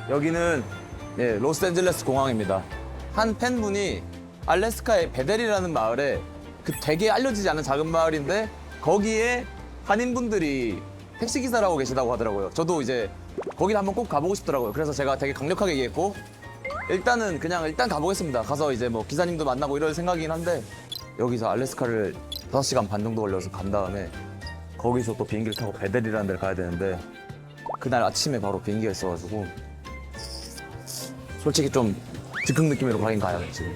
여기는 네, 로스앤젤레스 공항입니다. 한 팬분이 알래스카의 베델이라는 마을에 그 되게 알려지지 않은 작은 마을인데 거기에 한인분들이 택시기사라고 계시다고 하더라고요. 저도 이제 거기를 한번 꼭 가보고 싶더라고요. 그래서 제가 되게 강력하게 얘기했고 일단은 일단 가보겠습니다. 가서 이제 뭐 기사님도 만나고 이럴 생각이긴 한데 여기서 알래스카를 5시간 반 정도 걸려서 간 다음에 거기서 또 비행기를 타고 베델이라는 데를 가야 되는데 그날 아침에 바로 비행기가 있어가지고 솔직히 좀 즉흥 느낌으로 가긴 가요 지금.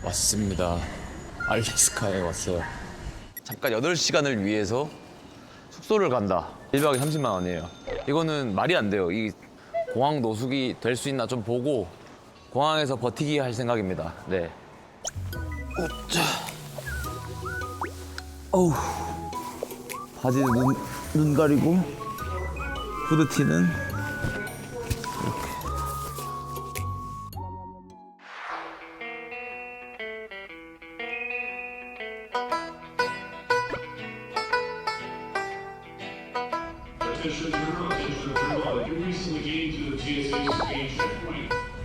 왔습니다. 알래스카에 왔어요. 잠깐 8시간을 위해서 숙소를 간다. 1박에 30만 원이에요. 이거는 말이 안 돼요. 이 공항 노숙이 될 수 있나 좀 보고 공항에서 버티기 할 생각입니다. 네. 어우. 바지는 눈 가리고 후드티는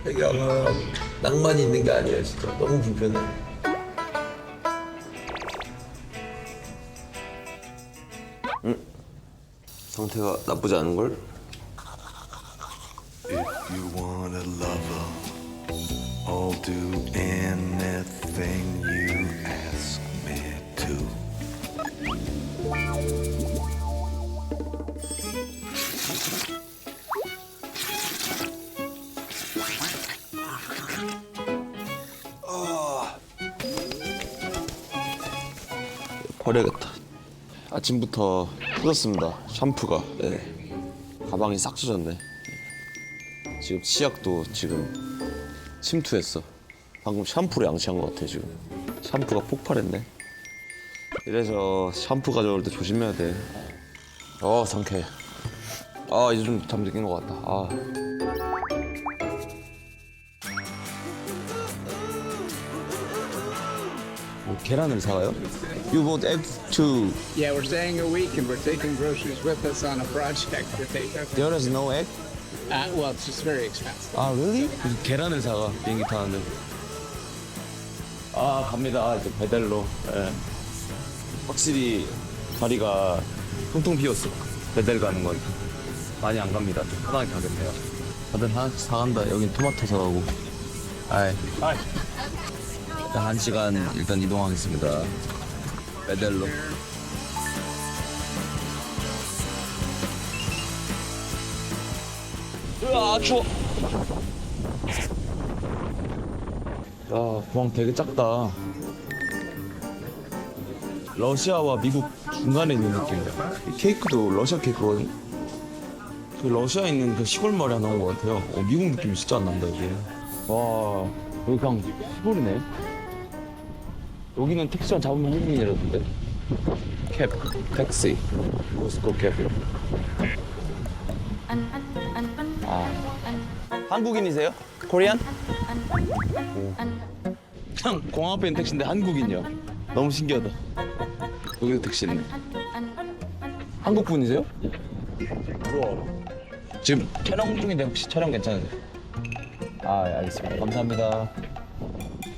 이렇게. 여기가 낭만이 있는 게 아니에요, 진짜. 너무 불편해. 상태가 나쁘지 않은 걸? If you want a lover, I'll do anything you ask me to. 버려야겠다. 아침부터 뜯었습니다. 샴푸가. 네. 가방이 싹 젖었네. 지금 치약도 지금 침투했어. 방금 샴푸를 양치한 것 같아 지금. 샴푸가 폭발했네. 이래서 샴푸 가져올 때 조심해야 돼. 상쾌해. 이제 좀 잠들긴 것 같다. 계란을 사가요? You bought eggs too. Yeah, we're staying a week and we're taking groceries with us on a project to take up. There is no egg? Well, it's just very expensive. Really? 계란을 사가 비행기 타는데. 갑니다. 이제 베델로. 예. 확실히 다리가 통통 비었어. 베델 가는 건 많이 안 갑니다. 좀 편하게 가겠네요. 다들 하나씩 사간다. 여긴 토마토 사가고. 일단 1시간 일단 이동하겠습니다. 베델로. 추워. 야, 공항 되게 작다. 러시아와 미국 중간에 있는 느낌이야. 이 케이크도 러시아 케이크거든. 그 러시아에 있는 그 시골 마을에 나온 것 같아요. 미국 느낌이 진짜 안 난다 이게. 와, 여기 그냥 시골이네. 여기는 택시만 잡으면 한국인이라던데. 캡, 택시, 모스코 캡. 한국인이세요? 코리안? 그냥 공항 앞에 있는 택시인데 한국인이요. 너무 신기하다. 여기도 택시 있네. 한국 분이세요? 우와. 지금 촬영 중인데 혹시 촬영 괜찮으세요? 알겠습니다. 감사합니다.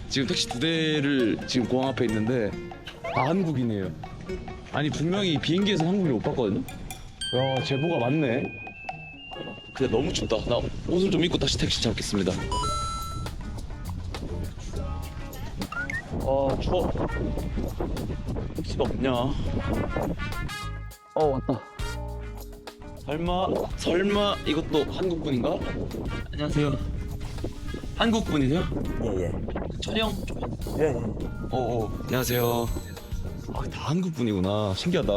지금 택시 2대를 지금 공항 앞에 있는데 다 한국인이에요. 아니 분명히 비행기에서 한국인을 못 봤거든요. 야, 제보가 많네. 근데 너무 춥다. 나 옷을 좀 입고 다시 택시 잡겠습니다. 추워. 택시가 없냐? 왔다. 설마 이것도 한국분인가? 안녕하세요. 한국분이세요? 예. 촬영 좀. 예. 안녕하세요. 다 한국분이구나. 신기하다.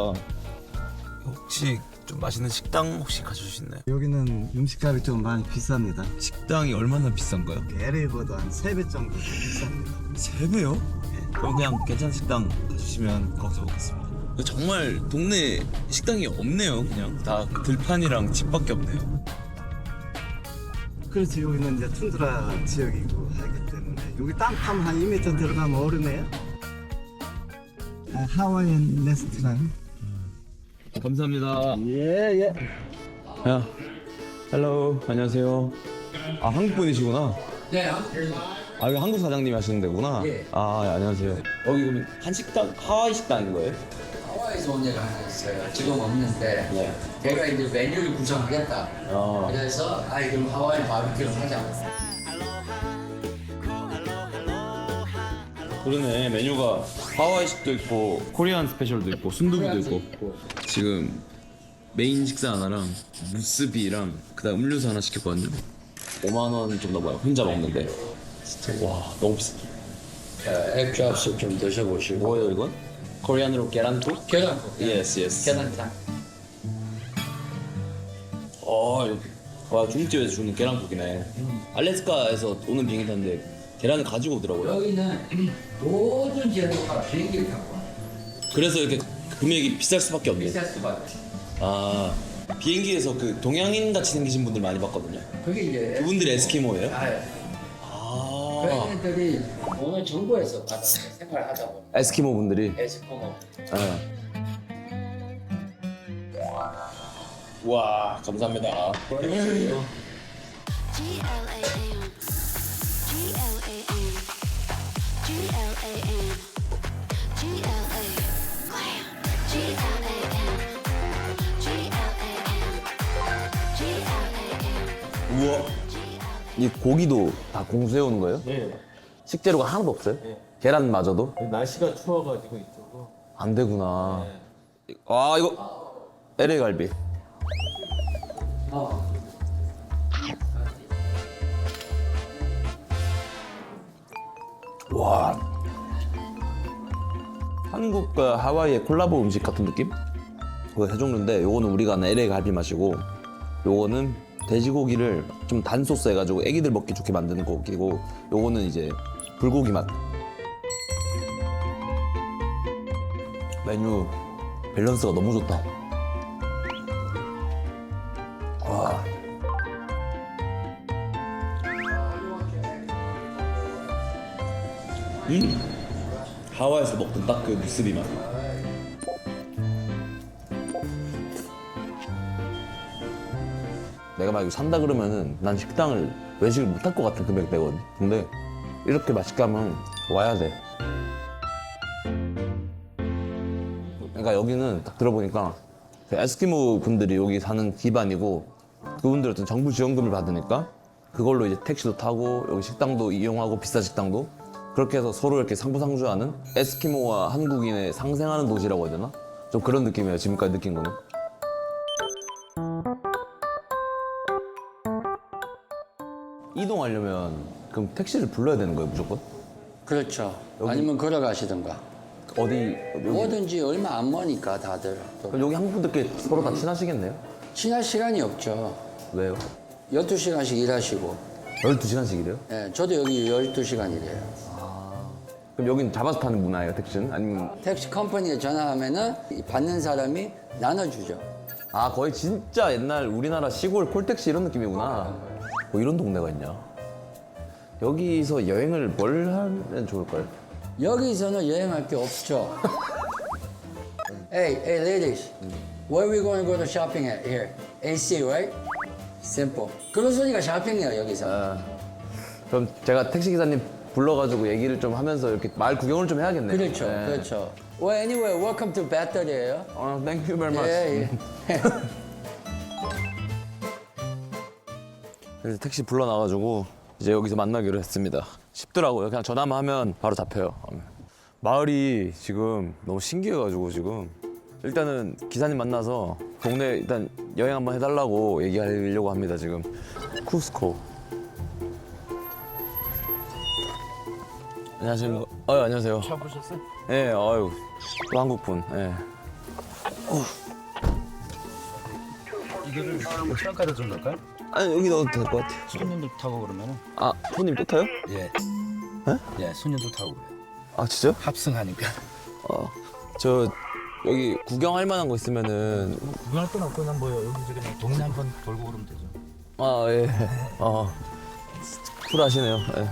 혹시 좀 맛있는 식당 혹시 가실 수 있나요? 여기는 음식값이 좀 많이 비쌉니다. 식당이 얼마나 비싼가요? LA보다 한 3배 정도 더 비쌉니다. 3배요? 그럼 그냥 괜찮은 식당 가주시면 거기서 먹겠습니다. 정말 동네 식당이 없네요. 그냥 다 들판이랑 집밖에 없네요. 그렇지, 여기는 이제 툰드라 지역이고 하기 때문에 여기 땅 파면 한 2m 들어가면 얼음이에요. 하와이안 레스토랑. 감사합니다. 예. 야, 헬로, 안녕하세요. 아, 한국 분이시구나. 네. 아, 여기 한국 사장님이 하시는 데구나. 예. 아, 예, 안녕하세요. 여기 그럼 한식당, 하와이 식당인 거예요? 하와이에서 온 데가 하나 있어요. 지금 없는데 걔가 이제 메뉴를 구성하겠다. 그래서 그럼 하와이 바비큐를 하자. 그러네, 메뉴가 하와이식도 있고 코리안 스페셜도 있고 순두부도 있고. 지금 메인 식사 하나랑 무스비랑 그다음 음료수 하나 시켰거든요. 5만 원 좀 넘어요. 혼자 먹는데. 진짜 와, 너무 비싸. 액젓을 좀 드셔보시고. 뭐예요 이건? 코리안으로 계란국? 계란국. 예스. 계란탕. 와, 중국집에서 주는 계란국이네. 알래스카에서 오는 비행기 탔는데 계란을 가지고 오더라고요. 여기는 모든 재료가 비행기를 타고 와. 그래서 이렇게 금액이 비쌀 수밖에 없네. 비쌀 수밖에. 아, 비행기에서 그 동양인 같이 생기신 분들 많이 봤거든요. 그게 이제 그분들이 에스키모예요? 그 애들이 오늘 정부에서 받아서 생활하다 보면 에스키모 분들이. 에스코모. 와, 감사합니다. GLAM 우와. 이 고기도 다 공수해 오는 거예요? 네. 식재료가 하나도 없어요? 계란마저도? 날씨가 추워가지고 이쪽은 안 되구나. 아, 이거 LA 갈비. 와. 한국과 하와이의 콜라보 음식 같은 느낌? 그거 세 종류인데 요거는 우리가 아는 LA 갈비 맛이고 요거는 돼지고기를 좀 단 소스 해가지고 애기들 먹기 좋게 만드는 고기고 요거는 이제 불고기 맛. 메뉴 밸런스가 너무 좋다. 와. 하와이에서 먹던 딱 그 무스비 맛. 내가 만약에 산다 그러면은 난 식당을 외식을 못 할 것 같은 금액대거든. 근데 이렇게 맛있게 하면 와야 돼. 그러니까 여기는 딱 들어보니까 그 에스키모 분들이 여기 사는 기반이고 그분들 어떤 정부 지원금을 받으니까 그걸로 이제 택시도 타고 여기 식당도 이용하고 비싼 식당도 그렇게 해서 서로 이렇게 상부상조하는 에스키모와 한국인의 상생하는 도시라고 해야 되나? 좀 그런 느낌이에요. 지금까지 느낀 거는. 이동하려면 그럼 택시를 불러야 되는 거예요, 무조건? 그렇죠. 아니면 걸어가시든가. 어디 여기, 뭐든지 얼마 안 머니까 다들. 또 그럼 여기 한국 분들끼리 서로 다 친하시겠네요? 친할 시간이 없죠. 왜요? 12시간씩 일하시고. 12시간씩 이래요? 예, 저도 여기 12시간 일해요. 그럼 여긴 잡아서 타는 문화예요, 택시는? 아니면 택시 컴퍼니에 전화하면은 이 받는 사람이 나눠주죠. 아, 거의 진짜 옛날 우리나라 시골 콜택시 이런 느낌이구나. 뭐 이런 동네가 있냐? 여기서 여행을 뭘 하면 좋을까요? 여기서는 여행할 게 없죠. Hey, ladies, where we going to go to shopping at here? AC, right? Simple. 그런 소리가 쇼핑이에요 여기서. 그럼 제가 택시 기사님 불러가지고 얘기를 좀 하면서 이렇게 말 구경을 좀 해야겠네요. 그렇죠, 네. 그렇죠. Well, anyway, welcome to 배터리예요. Thank you very much. 예, 예. 그래서 택시 불러놔가지고 이제 여기서 만나기로 했습니다. 쉽더라고요. 그냥 전화만 하면 바로 잡혀요. 마을이 지금 너무 신기해가지고 지금 일단은 기사님 만나서 동네 일단 여행 한번 해달라고 얘기하려고 합니다. 지금 쿠스코. 안녕하십니까. 안녕하세요. 처음 보셨어요? 예, 아유 또 한국 분. 예. 이거를 트렁크에다 좀 넣을까요? 아니 여기 넣어도 될 것 같아요. 손님들 타고 그러면은 아, 손님 또 타요? 예. 예, 손님들 타고 그래요. 아, 진짜요? 합승하니까. 저 여기 구경할 만한 거 있으면은 구경할 건 없고 그냥 뭐 여기저기 그냥 동네 한번 돌고 그러면 되죠. 아, 예. 쿨하시네요. 예.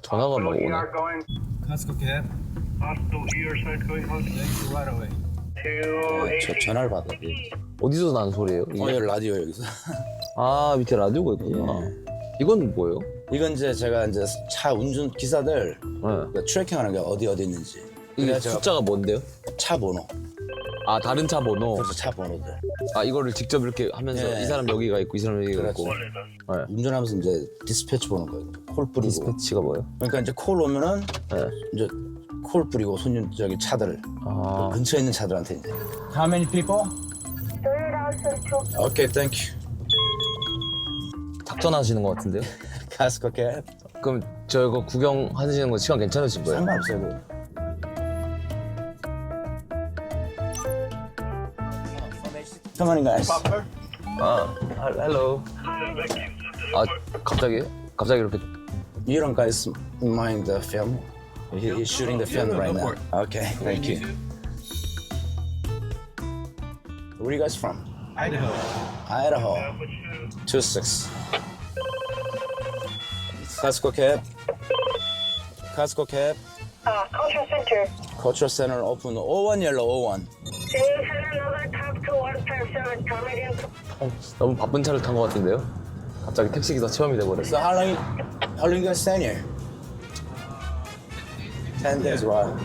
전화가 막 오네. Costco cab. Thank you right away. 저 전화를 받아. 어디서 나는 소리예요? 이게? 여기 라디오 여기서. 아 밑에 라디오가 있구나. 이건 뭐예요? 이건 이제 제가 이제 차 운전 기사들 네. 트래킹하는 게 어디 있는지. 이게 그래서 제가 숫자가 뭔데요? 차 번호. 아 다른 차 번호. 그래서 차 번호들. 아 이거를 직접 이렇게 하면서 예. 이 사람 여기가 있고 이 사람 여기가 그렇지. 있고. 네. 운전하면서 이제 디스패치 보는 거예요. 콜 뿌리고. 디스패치가 뭐예요? 그러니까 이제 콜 오면은 네. 이제 콜 뿌리고 손님 저기 차들 아 근처에 있는 차들한테 이제. How many people? Okay, thank you. 작전하시는 것 같은데요? Costco cab. 그럼 저거 구경하시는 거 시간 괜찮으신 거예요? 상관없어요. 그거. Come on, guys. 아 헬로. 아 갑자기 이렇게 You don't guys mind the film? He's shooting the film right now. Okay, thank you. Where are you guys from? Idaho. Idaho. 26. Costco cab. Costco cab. Cultural Center. Cultural Center open 01 yellow 01. Can you send another cab to 157 Comedian? 너무 바쁜 차를 탄 것 같은데요? 갑자기 택시기사 체험이 돼버렸어. So how long you guys staying here? 10 days, wow.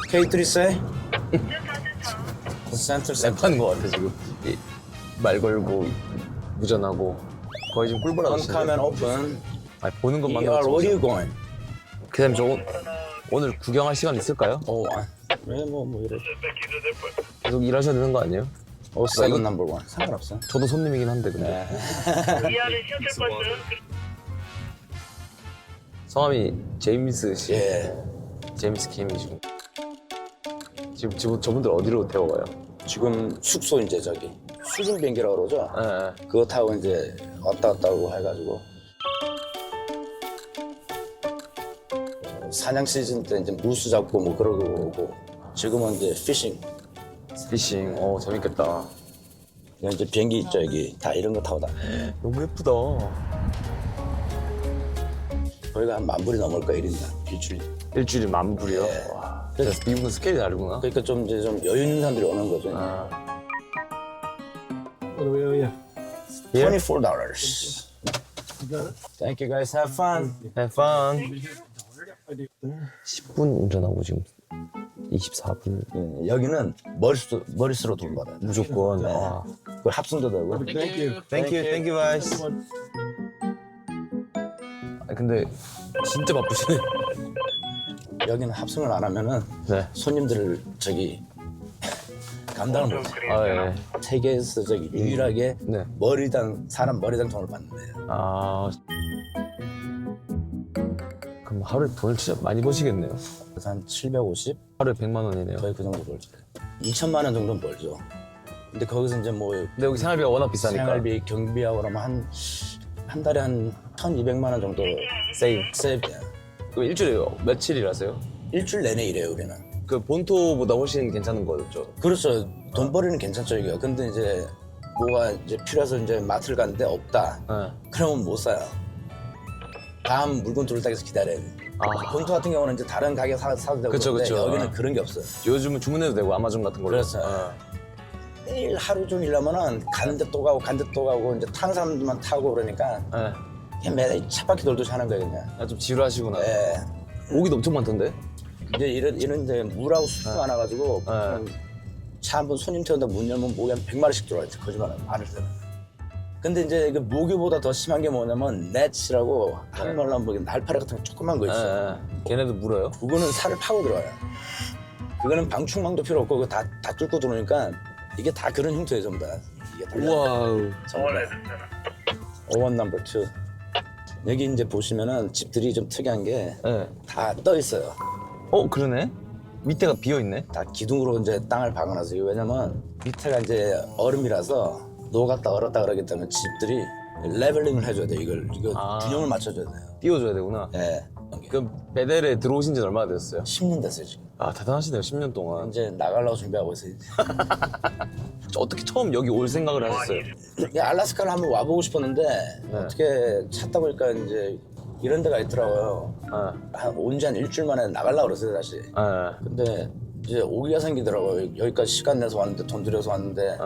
K3 say? Center Center. 랩하는 것 같아 지금. 말 걸고 무전하고 거의 지금 꿀보라 One 같이. comment open. 아니 보는 것만 ER, where are you going? 그다음 저 오늘 구경할 시간 있을까요? 01. 왜 뭐 이래. 계속 일하셔야 되는 거 아니에요? 07 number 1. 상관없어. 저도 손님이긴 한데 근데 성함이 제임스 씨, 예. 제임스 김이시고 지금 저분들 어디로 태워가요? 지금 숙소 이제 저기 수중 비행기라고 그러죠. 예. 그거 타고 이제 왔다 갔다 하고 해가지고 사냥 시즌 때 이제 무스 잡고 뭐 그러고 오고 지금은 이제 피싱. 피싱, 재밌겠다. 그냥 이제 비행기 있죠 여기 다 이런 거 타고 다. 너무 예쁘다. 거기가 한 10,000불이 넘을 거야 1인당 일주일. 일주일에 10,000불이요? 와, 진짜 미국은 스케일이 다르구나. 그러니까 좀 이제 좀 여유 있는 사람들이 오는 거죠. What do we owe you? $24. Thank you guys. Have fun. Have fun. 10분 운전하고 지금 24분. 예, 여기는 머릿수로 돈 받아요. 무조건. 와. 그 합승도 되고. Thank you. Thank you guys. 아 근데 진짜 바쁘시네. 여기는 합승을 안 하면은 네. 손님들을 저기 감당을 못해. 아 예. 세계에서 저기 유일하게 네. 사람 머리당 돈을 받는 데예요. 아. 그럼 하루에 돈을 진짜 많이 버시겠네요. 그래서 한 750? 하루에 100만 원이네요. 거의 그 정도 벌죠. 2천만 원 정도는 벌죠. 근데 거기서 이제 뭐 근데 여기 생활비가 워낙 비싸니까. 생활비, 경비하고 그러면 한 달에 한 1,200만 원 정도 세이브돼요. 그럼 일주일에 며칠 일하세요? 일주일 내내 일해요 우리는. 그 본토보다 훨씬 괜찮은 거였죠? 그렇죠. 돈벌이는 괜찮죠 이게. 근데 이제 뭐가 이제 필요해서 이제 마트를 갔는데 없다. 네. 그러면 못 사요. 다음 물건 들어올 때까지 기다려야 돼. 아. 본토 같은 경우는 이제 다른 가게 사도 되고 그쵸, 그런데 그쵸. 여기는 아. 그런 게 없어요. 요즘은 주문해도 되고 아마존 같은 걸로. 그렇죠. 아. 매일 하루 종일 하면은 가는데 또 가고 가는데 또 가고 이제 타는 사람들만 타고 그러니까 네. 그냥 매일 쳇바퀴 돌듯이 하는 거예요 그냥. 아, 좀 지루하시구나. 예. 모기도 엄청 많던데? 이제 이런 이제 물하고 숲도 많아가지고 차 한 번 손님 태운다 문 열면 모기 한 100마리씩 들어와요. 거짓말 안 해도. 근데 이제 그 모기보다 더 심한 게 뭐냐면 넷이라고 한국말로 보기엔 날파리 같은 거 조그만 거 있어. 걔네도 물어요? 그거는 살을 파고 들어와요. 그거는 방충망도 필요 없고 그거 다 뚫고 들어오니까 이게 다 그런 형태예요 전부 다. 이게 다 와우. 전부 다. 오원 넘버 2. 여기 이제 보시면은 집들이 좀 특이한 게 다 네. 떠 있어요. 그러네? 밑에가 비어있네? 다 기둥으로 이제 땅을 박아놨어요. 왜냐면 밑에가 이제 얼음이라서 녹았다 얼었다 그러기 때문에 집들이 레벨링을 해줘야 돼. 이거 균형을 맞춰줘야 돼요. 띄워줘야 되구나. 예. 그럼 베델에 들어오신 지 얼마나 됐어요? 10년 됐어요 지금. 아 대단하시네요. 10년 동안. 이제 나가려고 준비하고 있어요. 이제. 어떻게 처음 여기 올 생각을 하셨어요? 알라스카를 한번 와보고 싶었는데 어떻게 찾다 보니까 이제 이런 데가 있더라고요. 온지 한 일주일 만에 나가려고 그랬어요 다시. 근데 이제 오기가 생기더라고요. 여기까지 시간 내서 왔는데 돈 들여서 왔는데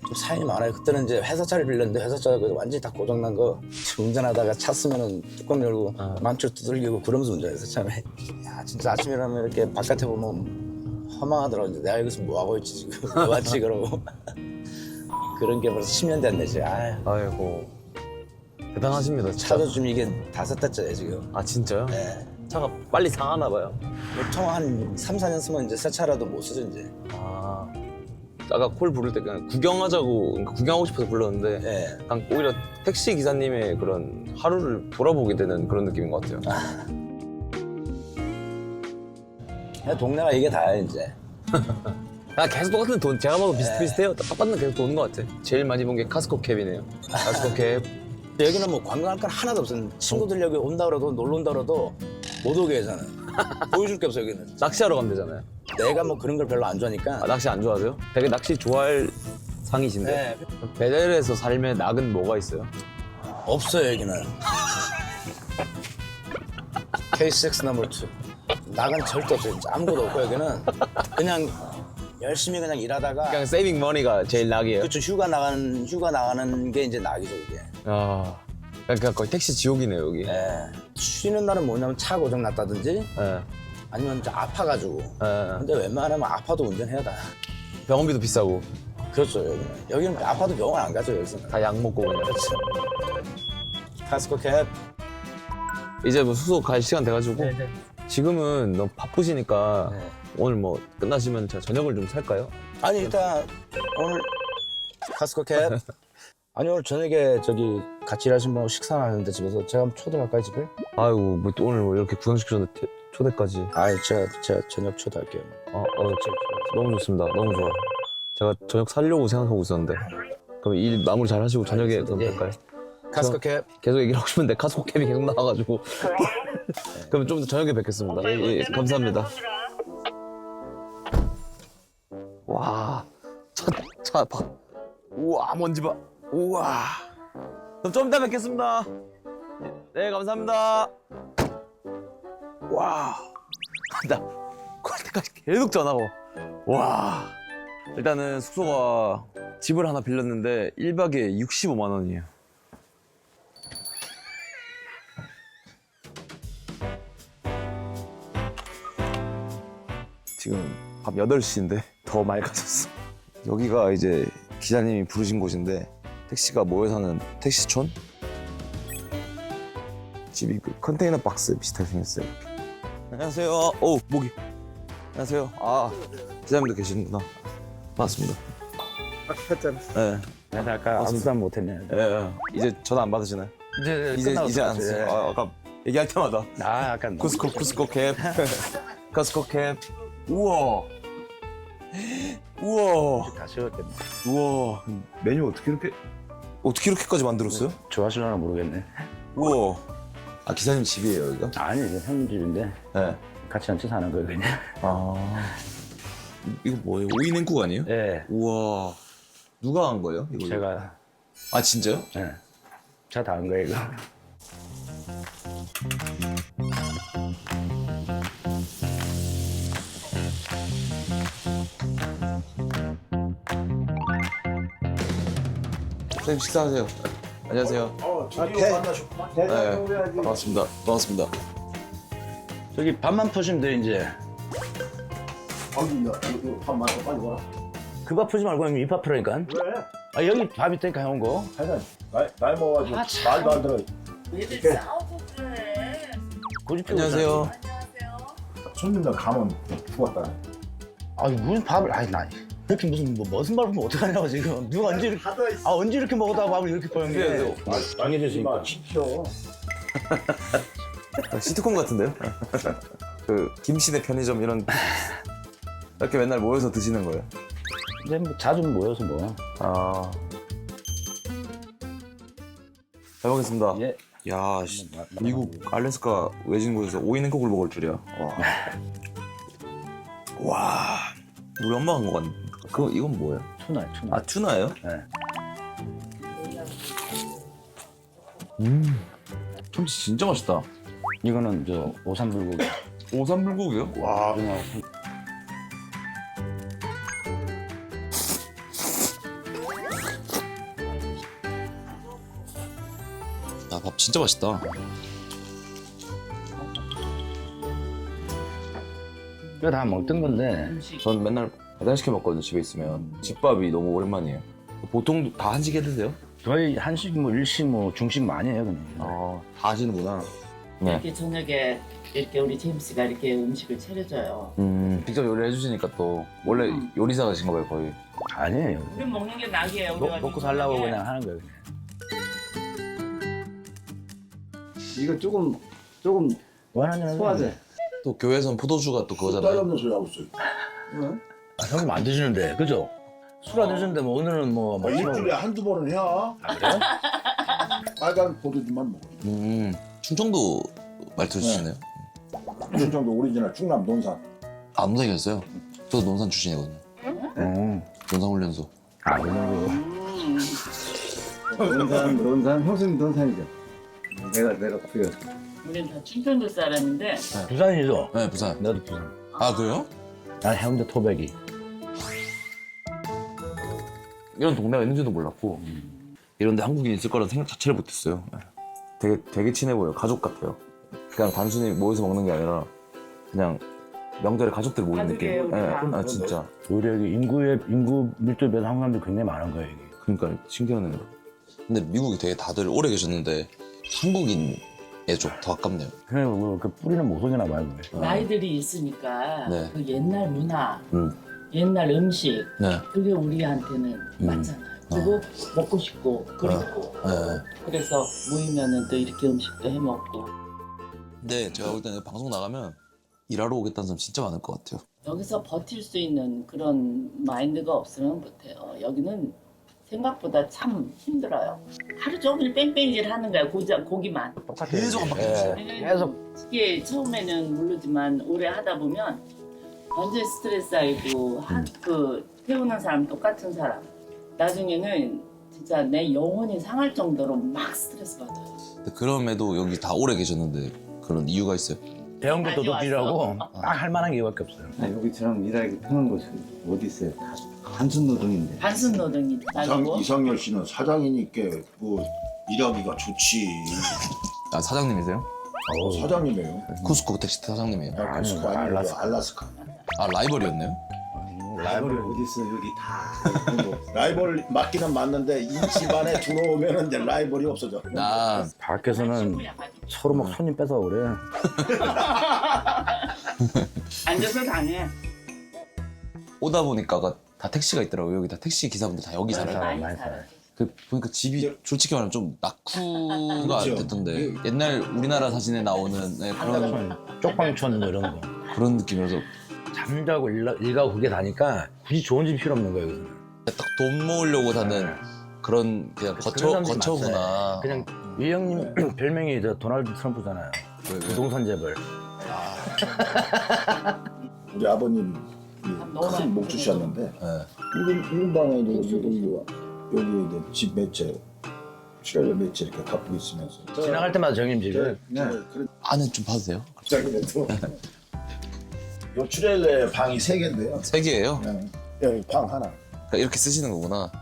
좀 사연이 많아요. 그때는 이제 회사차를 빌렸는데 회사차가 완전히 다 고장난 거 운전하다가 차 쓰면은 뚜껑 열고 만추 두들기고 그러면서 운전했어 처음에. 야 진짜 아침에 일어나면 이렇게 바깥에 보면 허망하더라고요. 내가 여기서 뭐 하고 있지 지금 뭐 하지 그러고. 그런 게 벌써 10년 됐네 지금. 아이고 대단하십니다. 진짜. 차도 좀 이게 5대째예요 지금. 아 진짜요? 네. 차가 빨리 상하나 봐요. 보통 한 3, 4년 쓰면 이제 새 차라도 못 쓰죠 이제. 아 아까 콜 부를 때 그냥 구경하자고 그러니까 구경하고 싶어서 불렀는데 네. 그냥 오히려 택시 기사님의 그런 하루를 돌아보게 되는 그런 느낌인 것 같아요. 그냥 동네가 이게 다야 이제. 아 계속 똑같은 돈 제가 봐도 비슷비슷해요. 똑같은 계속 도는 것 같아. 제일 많이 본 게 카스코 캡이네요. 카스코 캡. 여기는 뭐 관광할 건 하나도 없어요. 친구들 여기 온다 그래도 놀러 온다 그래도 못 오게 하잖아. 보여줄 게 없어 여기는. 낚시하러 가면 되잖아요. 내가 뭐 그런 걸 별로 안 좋아하니까. 아, 낚시 안 좋아하세요? 되게 낚시 좋아할 상이신데. 네. 베델에서 삶의 낙은 뭐가 있어요? 없어요 여기는. K6 넘버 2. 낙은 절대 없어요. 진짜 아무것도 없고 여기는 그냥 열심히 그냥 일하다가 그냥 세이빙 머니가 제일 낙이에요. 그렇죠. 휴가 나가는 게 이제 낙이죠 이게. 아, 그러니까 거의 택시 지옥이네요 여기. 예. 쉬는 날은 뭐냐면 차 고장 났다든지 예. 아니면 좀 아파가지고. 예. 근데 웬만하면 아파도 운전해야 돼. 병원비도 비싸고 그렇죠 여기는 아파도 병원 안 가죠 여기서는. 다 약 먹고 그냥. 그렇죠. 카스코 캡. 이제 뭐 숙소 갈 시간 돼가지고 지금은 너무 바쁘시니까 네. 오늘 뭐 끝나시면 제가 저녁을 좀 살까요? 아니 일단 오늘 카스코 캡. 아니 오늘 저녁에 저기 같이 일하신 분하고 식사하는데 집에서 제가 한번 초대할까요 집에? 아이고 뭐 또 오늘 뭐 이렇게 구경시켜줬는데 초대까지. 아니 제가 저녁 초대할게요. 너무 좋습니다. 너무 좋아. 제가 저녁 살려고 생각하고 있었는데 그럼 일 마무리 잘 하시고 저녁에 그럼 예. 될까요? 카스코 캡. 계속 얘기를 하고 싶은데 카스코 캡이 계속 나와가지고 그럼 좀 더 저녁에 뵙겠습니다. 예, 감사합니다. 와, 차 봐. 우와, 먼지 봐. 우와. 그럼 좀 이따 뵙겠습니다. 네, 감사합니다. 와, 나 갈 때까지 계속 전화고. 와, 일단은 숙소가 집을 하나 빌렸는데 1박에 65만 원이에요. 지금 밤 8시인데 더 맑아졌어. 여기가 이제 기자님이 부르신 곳인데 택시가 모여 사는 택시촌? 집이 그 컨테이너 박스 비슷하게 생겼어요. 안녕하세요. 오, 모기. 안녕하세요. 아, 기자님도 계시는구나. 반갑습니다. 했잖아. 네. 내가 아까 아무 말 못했네. 예. 이제 전화 안 받으시나요? 이제 이제 안 쓰요. 예. 아까 얘기할 때마다 약간 쿠스코 캡. 쿠스코 캡. 우와. 우와. 가시겠겠네. 우와. 메뉴 어떻게 이렇게까지 만들었어요? 좋아하시려나 모르겠네. 우와. 아, 기사님 집이에요, 여기가? 아니 이제 형님 집인데 네. 같이 얹혀 사는 거예요 그냥. 아. 이거 뭐예요? 오이 냉국 아니에요? 예. 우와. 누가 한 거예요? 이거? 제가 아, 진짜요? 예. 제가 다 한 거예요 이거. 선생님 식사하세요. 안녕하세요. 네. 반갑습니다. 반갑습니다. 저기 밥만 푸시면 돼 이제. 밥만 더 빨리 와라. 그 밥 푸지 말고 형님 이 밥 푸라니까. 왜? 아 여기 밥 있다니까 형 거. 하여간 나이 먹어가지고 말도 안 들어. 얘들 싸우고 그래. 고집피고. 안녕하세요. 손님들 가면 죽었다. 아니 무슨 밥을 나 이렇게 무슨 밥 먹으면 어떡하냐고 지금. 누가 언제 이렇게 언제 이렇게 먹었다고 밥을 이렇게 뻐 형님. 정해져 있으니까. 시켜. 시트콤 같은데요? 그 김씨네 편의점 이런 이렇게 맨날 모여서 드시는 거예요? 이제 뭐 자주 모여서 뭐. 아. 잘 먹겠습니다. 예. 야, 미국 알래스카 외진 곳에서 오이 냉국을 먹을 줄이야. 와. 와. 우리 엄마가 한 거 같네. 이건 뭐예요? 투나요 투나. 아, 투나예요? 네. 참치 진짜 맛있다. 이거는 저 오삼불고기. 오삼불고기요? 와. 야, 밥 진짜 맛있다. 이거 다 먹던 건데 전 맨날 배달시켜 먹거든요, 집에 있으면. 집밥이 너무 오랜만이에요. 보통 다 한식 해 드세요? 저희 한식 뭐 일식 뭐 중식 많이 해요 그냥. 다 하시는구나. 네. 이렇게 저녁에 이렇게 우리 제임스가 이렇게 음식을 차려줘요. 직접 요리해 주시니까 또 원래 요리사가신가 봐요, 거의. 아니에요. 우리 먹는 게 낙이에요. 우리가 먹고 살라고 먹는 게. 그냥 하는 거예요. 이거 조금 원하는 소화제. 또 교회에선 포도주가 또 그거잖아요. 딸없는 소리 하고 있어요. 형님 안 드시는데 그죠? 술 안 드시는데 뭐 오늘은 뭐 일주일에 한두 번은 해야. 그래요? 빨간 포도주만 먹어요. 충청도 말투 주시네요. 충청도 오리지널 충남 논산. 아, 논산이었어요? 저도 논산 출신이거든요. 논산훈련소. 아 그런 논산 형수님 논산이죠. 내가 그래요. 우리는 다 충청도 사람인데 거. 부산이죠? 네, 부산. 나도 부산. 아, 그래요? 난 해운대 토백이. 이런 동네가 있는지도 몰랐고 이런데 한국인 있을 거라는 생각 자체를 못했어요. 되게 친해 보여요. 가족 같아요. 그냥 단순히 모여서 먹는 게 아니라 그냥 명절에 가족들 모이는 가족이에요, 느낌. 우리 다. 아 진짜. 오히려 여기 인구 밀도에 비해서 한국 사람들이 굉장히 많은 거예요 여기. 그러니까 신기하네요. 근데 미국이 되게 다들 오래 계셨는데 한국인에 좀 더 가깝네요. 그냥 그 뿌리는 모속이나 봐요 그게. 나이들이 있으니까 네. 그 옛날 문화, 음. 옛날 음식 네. 그게 우리한테는 맞잖아요. 그리고 먹고 싶고 그리고 네. 그래서 모이면은 또 이렇게 음식도 해 먹고 근데 제가 볼 때는 방송 나가면 일하러 오겠다는 사람 진짜 많을 것 같아요. 여기서 버틸 수 있는 그런 마인드가 없으면 못해요. 여기는 생각보다 참 힘들어요. 하루 종일 뺑뺑이질 하는 거야, 고기만. 계속 안 바뀌었어요. 계속 이게 처음에는 모르지만 오래 하다 보면 완전 스트레스 쌓이고 그 태우는 사람 똑같은 사람. 나중에는 진짜 내 영혼이 상할 정도로 막 스트레스 받아요. 근데 그럼에도 여기 다 오래 계셨는데 그런 이유가 있어요? 배운 것도 많이 도둑질하고 딱 할 만한 게 이거밖에 없어요. 여기처럼 일하기 편한 곳이 어디 있어요? 다 한순 노동인데. 단순 노동이 아니고 이상열 씨는 사장이니까 뭐 일하기가 좋지. 아 사장님이세요? 사장님이에요. 쿠스코 택시 사장님이에요. 알라스카 아니고 알라스카. 아, 라이벌이었네요? 라이벌 어디 있어? 여기 다. 라이벌 맞기는 맞는데 이 집안에 들어오면 이제 라이벌이 없어져. 나 밖에서는 서로 막 손님 뺏어 그래. 앉아서 당해. 오다 보니까 다 택시가 있더라고요. 여기 다 택시 기사분들 다 여기 살아요. 많이 많이 살아요. 살아요. 그 보니까 집이 솔직히 말하면 좀 낙후가 그렇죠. 됐던데 옛날 우리나라 사진에 나오는 네, 쪽방촌 뭐 이런 거. 그런 느낌이라서 잠자고 일가고 그게 다니까 굳이 좋은 집 필요 없는 거예요. 여기는. 딱 돈 모으려고 사는 그런 그냥 그런 사람들이 거처구나. 많아요. 그냥 이 형님 별명이 저 도널드 트럼프잖아요. 부동산 재벌. 우리 아버님 너무 큰 목주셨는데 네. 일본 방에 여기 이제 집 매체 출연료 매체 이렇게 갖고 있으면서 지나갈 때마다 정님 집을. 그런 안에 좀 봐도 돼요? 갑자기 요 출연료에 방이 3개인데요. 세 개예요? 여기 방 하나. 그러니까 이렇게 쓰시는 거구나.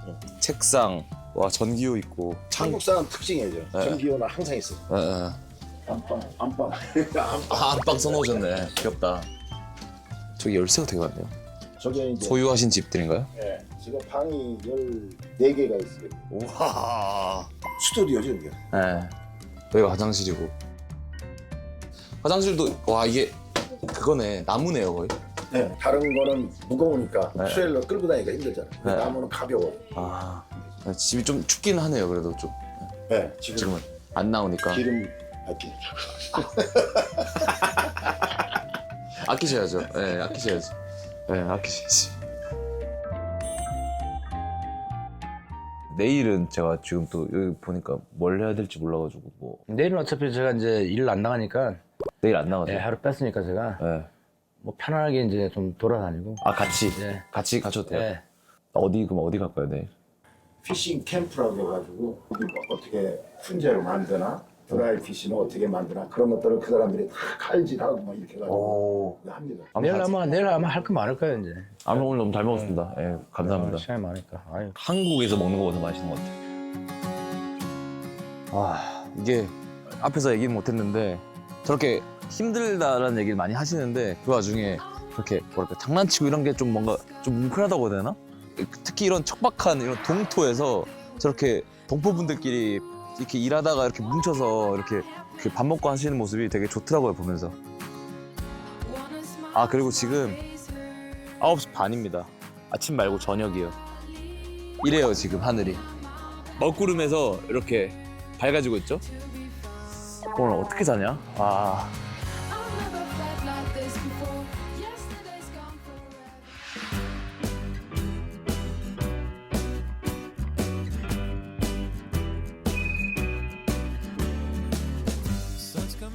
책상, 와 전기요 있고. 한국 사람 특징이죠. 네. 전기요는 항상 있어. 예, 예. 안방. 아, 안방 써놓으셨네. 귀엽다. 저기 열쇠가 되게 많네요. 저게 이제 소유하신 집들인가요? 예, 지금 방이 14개가 있어요. 우와. 스튜디오죠 이게. 네. 여기가 화장실이고. 화장실도 와 이게 그거네 나무네요 거의. 네, 다른 거는 무거우니까 네. 트레일러 끌고 다니기가 힘들잖아요. 네. 나무는 가벼워. 아 집이 좀 춥긴 하네요 그래도 좀. 네, 지금 지금은 안 나오니까 기름 아끼셔야죠. 네, 아끼셔야죠. 네 아끼셔야지. 내일은 제가 지금 또 여기 보니까 뭘 해야 될지 몰라가지고 뭐 내일은 어차피 제가 이제 일 안 나가니까 내일 안 나가세요? 하루 뺐으니까 제가 네. 뭐 편안하게 이제 좀 돌아다니고. 아 같이 네. 같이 가셔도 돼요? 네. 그럼 어디 갈까요 내일? 피싱 캠프라고 해가지고 거기 뭐 어떻게 훈제로 만드나 드라이 피시는 어떻게 만드나 그런 것들을 그 사람들이 다 칼질하고 막 이렇게 해가지고 합니다. 내일 아마 할 거 많을 거예요 이제. 오늘 너무 잘 먹었습니다. 예, 감사합니다. 시간이 많으니까. 아유. 한국에서 먹는 거보다 맛있는 것 같아요. 이게 앞에서 얘기는 못했는데 저렇게 힘들다라는 얘기를 많이 하시는데 그 와중에 그렇게 뭐랄까 장난치고 이런 게 좀 뭔가 좀 뭉클하다고 해야 되나? 특히 이런 척박한 이런 동토에서 저렇게 동포분들끼리 이렇게 일하다가 이렇게 뭉쳐서 이렇게 밥 먹고 하시는 모습이 되게 좋더라고요 보면서. 그리고 지금 9시 반입니다. 아침 말고 저녁이요. 이래요 지금 하늘이. 먹구름에서 이렇게 밝아지고 있죠? 오늘 어떻게 자냐?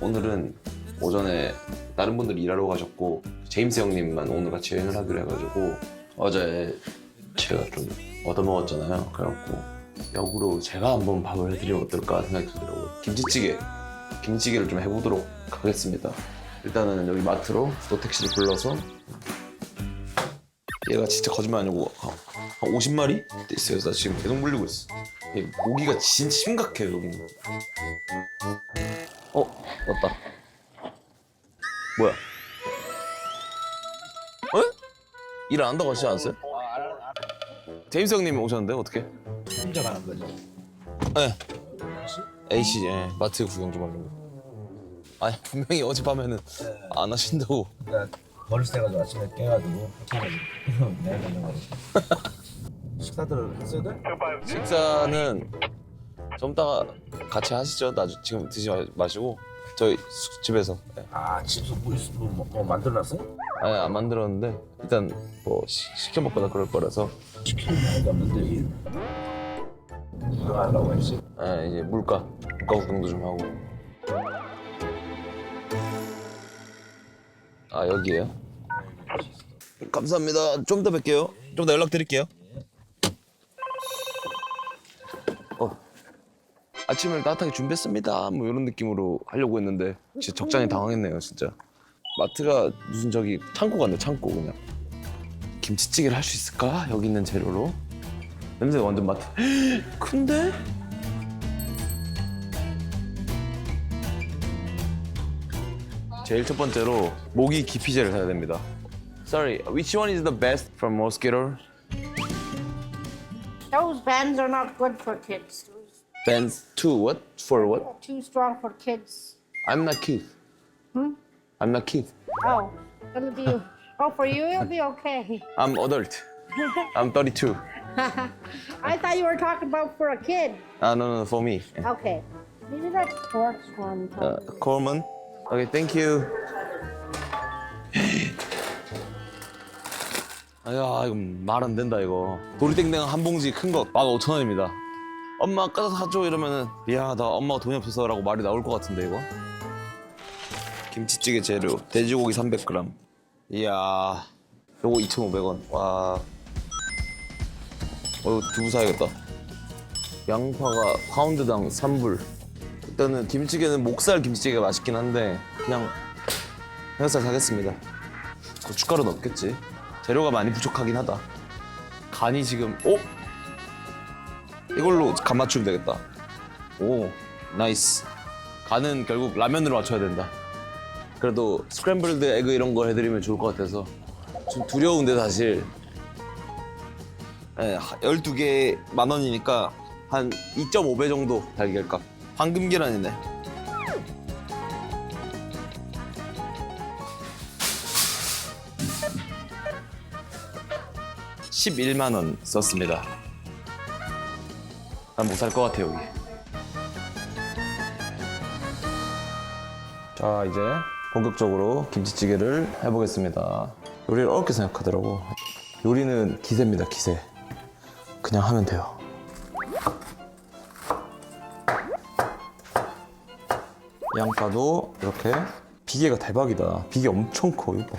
오늘은 오전에 다른 분들이 일하러 가셨고 제임스 형님만 오늘 같이 여행을 하기로 해가지고 어제 제가 좀 얻어먹었잖아요. 그래갖고 역으로 제가 한번 밥을 해드리면 어떨까 생각이 들더라고요. 김치찌개를 좀 해보도록 하겠습니다. 일단은 여기 마트로 또 택시를 불러서 얘가 진짜 거짓말 아니고 한 50마리 있어요. 나 지금 계속 물리고 있어. 모기가 진짜 심각해요 여기는. 왔다. 뭐야? 일 안 한다고 하시지 않았어요? 제임스 형님이 오셨는데 어떻게? 혼자 가는 거죠. 네. AC 마트 구경 좀 하려고. 분명히 어젯밤에는 안 하신다고. 그러니까 버릇해가지고 아침에 깨가지고 내가 식사들 했어야 돼? 식사는 좀 이따가 같이 하시죠. 지금 드시지 마시고 저희 집에서. 집에서 뭐 만들어놨어요? 안 만들었는데 일단 뭐 시켜 먹거나 그럴 거라서. 시키는 게 없는데 구경하려고 했지. 이제 물가 구경도 좀 하고. 여기에요? 감사합니다. 좀 이따 뵐게요. 좀 이따 연락드릴게요. 아침을 따뜻하게 준비했습니다. 뭐 이런 느낌으로 하려고 했는데 진짜 적잖이 당황했네요, 진짜. 마트가 무슨 저기 창고 같네, 창고 그냥. 김치찌개를 할 수 있을까? 여기 있는 재료로. 냄새가 완전 마트. 큰데? 제일 첫 번째로 모기 기피제를 사야 됩니다. Sorry, which one is the best from mosquito? Those bands are not good for kids. Bands two, what? For what? Too strong for kids. I'm not kid. I'm not kid. Oh, it'll be. Oh, for you, it'll be okay. I'm adult. I'm 32. I thought you were talking about for a kid. No, for me. Okay. Maybe that sports one. Coleman. Okay, thank you. 이거 말 안 된다 이거. 도리땡땡 한 봉지 큰 거 15,000원입니다. 엄마 까서 사줘 이러면은 미안하다 엄마가 돈이 없어서라고 말이 나올 것 같은데 이거. 김치찌개 재료 돼지고기 300g. 이야 요거 2,500원. 와 두부 사야겠다. 양파가 파운드당 3불. 일단은 김치찌개는 목살 김치찌개가 맛있긴 한데 그냥 회살 사겠습니다. 고춧가루는 없겠지. 재료가 많이 부족하긴 하다. 간이 지금 이걸로 간 맞추면 되겠다. 오 나이스. 간은 결국 라면으로 맞춰야 된다. 그래도 스크램블드 에그 이런 거 해드리면 좋을 것 같아서 좀 두려운데 사실. 12개 10,000원이니까 한 2.5배 정도 달걀값. 황금 계란이네. $11만 썼습니다. 난 못 살 것 같아 여기. 자 이제 본격적으로 김치찌개를 해보겠습니다. 요리를 어렵게 생각하더라고. 요리는 기세입니다, 기세. 그냥 하면 돼요. 양파도 이렇게. 비계가 대박이다. 비계 엄청 커 이거.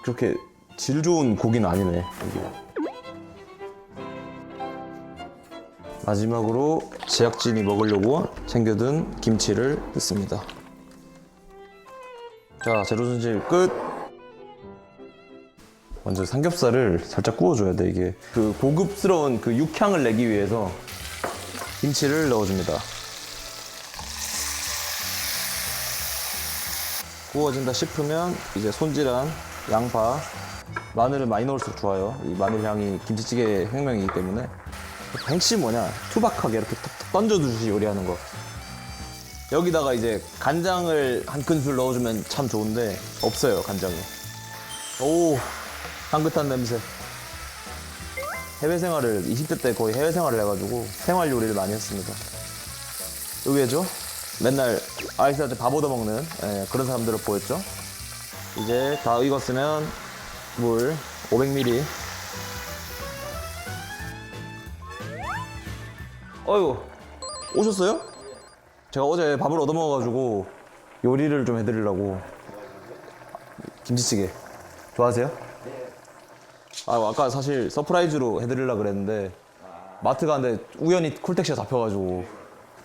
그렇게 질 좋은 고기는 아니네 이게. 마지막으로 제작진이 먹으려고 챙겨둔 김치를 넣습니다. 자, 재료 손질 끝. 먼저 삼겹살을 살짝 구워줘야 돼. 이게 그 고급스러운 그 육향을 내기 위해서 김치를 넣어줍니다. 구워진다 싶으면 이제 손질한 양파, 마늘을 많이 넣을수록 좋아요. 이 마늘 향이 김치찌개의 혁명이기 때문에. 핵심이 뭐냐? 투박하게 이렇게 탁탁 던져주듯이 요리하는 거. 여기다가 이제 간장을 한 큰술 넣어주면 참 좋은데 없어요, 간장이. 오, 향긋한 냄새. 해외 생활을 20대 때 거의 해외 생활을 해가지고 생활 요리를 많이 했습니다. 의외죠? 맨날 아이스한테 밥 얻어먹는 그런 사람들을 보였죠. 이제 다 익었으면 물 500ml. 어이구, 오셨어요? 제가 어제 밥을 얻어먹어가지고 요리를 좀 해드리려고. 김치찌개 좋아하세요? 아까 사실 서프라이즈로 해드리려고 그랬는데 마트 가는데 우연히 콜택시가 잡혀가지고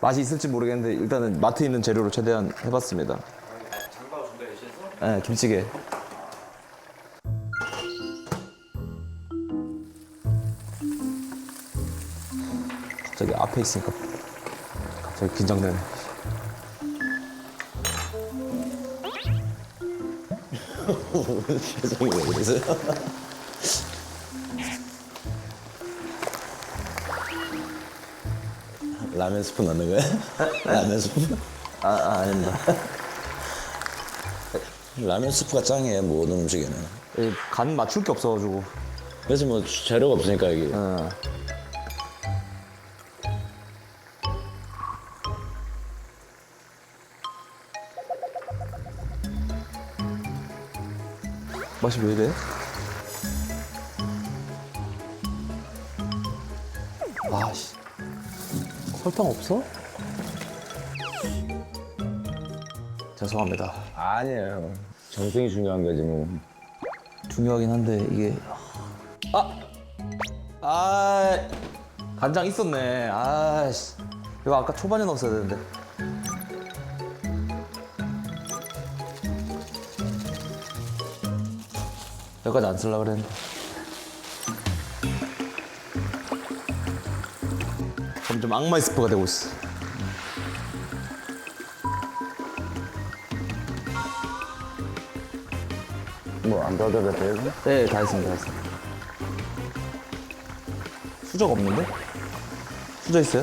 맛이 있을지 모르겠는데 일단은 마트에 있는 재료로 최대한 해봤습니다. 장바구 준비하셔서? 네, 김치찌개. 갑자기 앞에 있으니까 갑자기 긴장되네. 세상에 왜 그러세요? 라면 스프 넣는 거야? 라면 스프? 아닙니다. 라면 스프가 짱이에요, 모든 음식에는. 간 맞출 게 없어가지고. 그래서 뭐 재료가 없으니까 이게. 맛이 왜 이래? 아씨, 설탕 없어? 죄송합니다. 아니에요. 정성이 중요한 거지 뭐. 중요하긴 한데 이게 간장 있었네. 아씨, 이거 아까 초반에 넣었어야 되는데. 여기까지 안 쓰려고 그랬는데. 점점 악마의 스프가 되고 있어. 뭐 안 넣어도 돼요? 네, 다 했습니다. 다 했습니다. 수저가 없는데? 수저 있어요?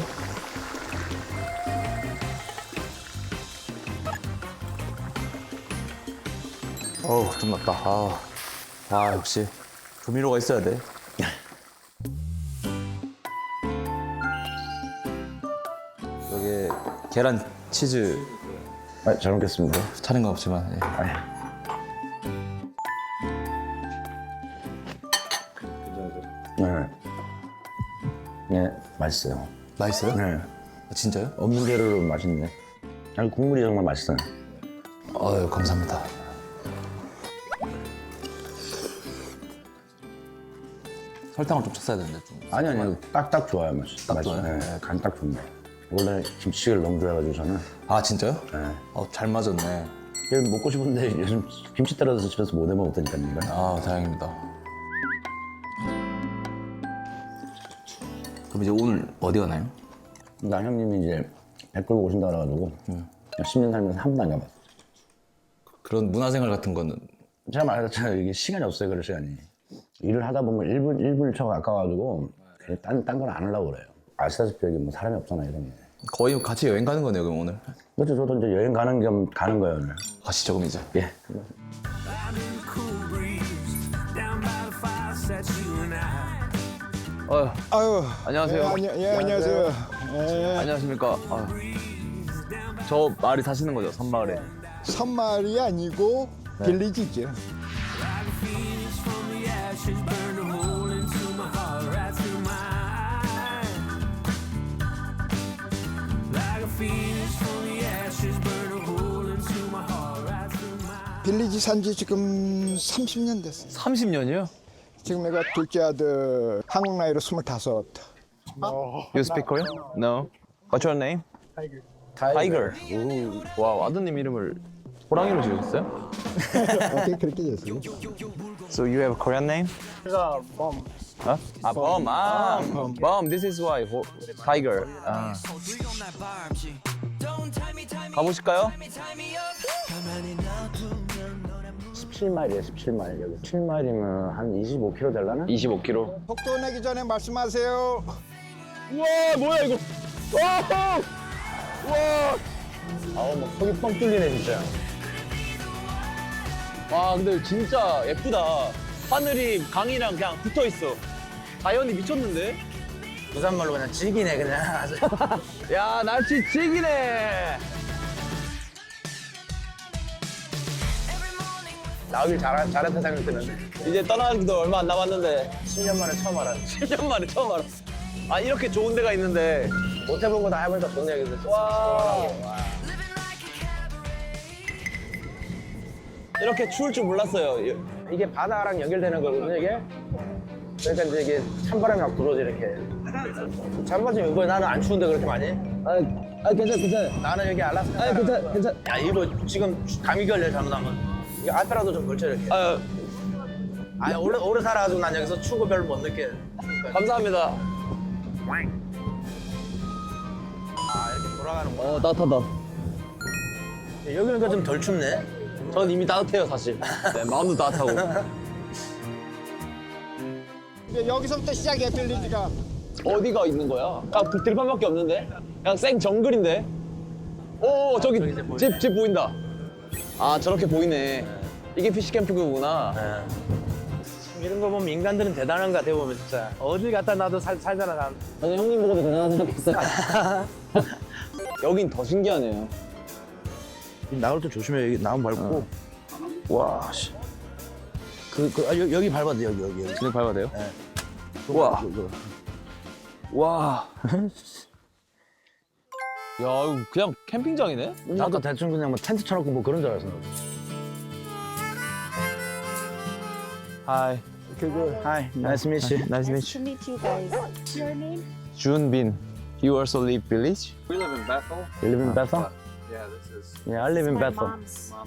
어우, 좀 낫다. 역시 조미료가 있어야 돼. 여기 계란, 치즈 잘 먹겠습니다. 차린 건 없지만. 예. 네. 네, 맛있어요. 맛있어요? 네. 진짜요? 없는 재료로 맛있네. 아니, 국물이 정말 맛있어요. 아유, 감사합니다. 설탕을 좀 쳤어야 되는데 좀. 아니, 딱 좋아요, 맛이. 딱 좋아요? 네, 간 딱 좋네. 원래 김치찌개를 너무 좋아해가지고 저는. 아, 진짜요? 네. 잘 맞았네. 이거 먹고 싶은데 요즘 김치 떨어져서 집에서 못 해먹었다니까요. 다행입니다. 그럼 이제 오늘 어디 가나요? 나 형님이 이제 배 끌고 오신다 그래가지고 10년 살면서 한 번도 안 가봤어. 그런 문화생활 같은 거는? 제가 말했잖아요. 이게 시간이 없어요, 그럴 시간이. 일을 하다 보면 1분 1초가 아까워가지고 딴 건 안 하려고 그래요. 아시다시피 여기 뭐 사람이 없잖아요, 이런 게. 거의 같이 여행 가는 거네요, 그럼 오늘? 그렇죠. 저도 이제 여행 가는 겸 가는 거예요, 오늘. 가시죠, 그럼 이제. 예. 아유, 안녕하세요. 안녕하세요. 안녕하십니까. 저 마을에 사시는 거죠, 섬마을에? 선말이 아니고 빌리지죠. 빌리지 산지 지금 30년 됐어요. 30년이요? 지금 내가 둘째 아들 한국 나이로 25. You speak Korean? No. What's your name? Tiger. 오, 와, 아드님 이름을 호랑이로 지으셨어요? 어떻게 그렇게 됐어요? So you have a Korean name? 범. 어? 아, 범. 아, 범. This is why. Tiger. 아. 가보실까요? 17마일이에요, 17마일. 여기 7마일이면 한 25km 되려나? 25km. 속도 내기 전에 말씀하세요. 우와, 뭐야 이거? 와! 와! 아우, 막 속이 뻥 뚫리네, 진짜. 와, 근데 진짜 예쁘다. 하늘이 강이랑 그냥 붙어 있어. 자연이 미쳤는데? 부산말로 그냥 즐기네, 그냥. 아주. 야, 날씨 찍이네. 나오길 잘했다 생각 드는데. 이제 떠나기도 얼마 안 남았는데 10년 만에 처음 알았네. 10년 만에 처음 알아. 아, 이렇게 좋은 데가 있는데. 못 해본 거 다 해보니까 좋은 얘기들. 와. 이렇게 추울 줄 몰랐어요. 이게 바다랑 연결되는 거거든요, 이게. 그러니까 이제 이게 찬바람이 막 불어져, 이렇게. 찬바람이 이거 나는 안 추운데 그렇게 많이? 괜찮아. 나는 여기 알라스카. 괜찮아. 야, 이거 지금 감기 걸려, 잘못하면. 이게 앞에라도 좀 걸쳐, 이렇게. 아니, 오래 살아가지고 난 여기서 추운 거 별로 못 느껴. 감사합니다. 아, 이렇게 돌아가는 거. 따뜻하다. 여기는 그러니까 좀 덜 춥네. 전 이미 따뜻해요, 사실. 네, 마음도 따뜻하고. 여기서부터 시작이야, 빌리지가. 어디가 있는 거야? 아, 그 들판밖에 없는데? 그냥 생 정글인데? 오, 저기 집 보인다. 아, 저렇게 보이네. 이게 피시캠프구나. 이런 거 보면 인간들은 대단한 것 같아, 보면 진짜. 어딜 갖다 놔도 살잖아, 난. 아니, 형님 보고도 대단한 생각했어요. 여긴 더 신기하네요. 나올 때 조심해, 여기 나무 밟고. 와, 씨. 여기 밟아도 돼, 여기. 그냥 밟아도 돼요? 네. 와. 와. 야, 이거 그냥 캠핑장이네? 나도 대충 그냥 뭐 텐트 쳐놓고 뭐 그런 줄 알았어. Hi. Hi, nice to meet you. Nice to meet you. meet you guys. Your name? Junbin. You also live village? We live in Bethel. You live in Bethel? Yeah, this is. Yeah, I live in Bethel.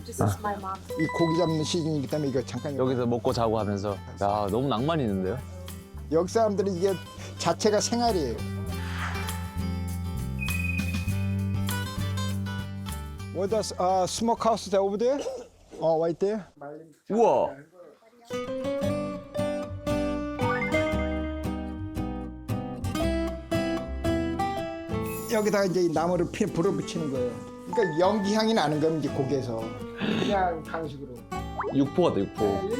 This is my mom. 이 고기 잡는 시즌이기 때문에 이거 잠깐. 여기서 먹고 자고 하면서. 야, 너무 낭만 있는데요? 여기 사람들은 이게 자체가 생활이에요. What does smokehouse over there? Right there. 우와. 여기다가 이제 이 나무를 불을 붙이는 거예요. 그러니까 연기 향이 나는 겁니다, 고기에서. 그냥 방식으로. 육포 같다, 육포.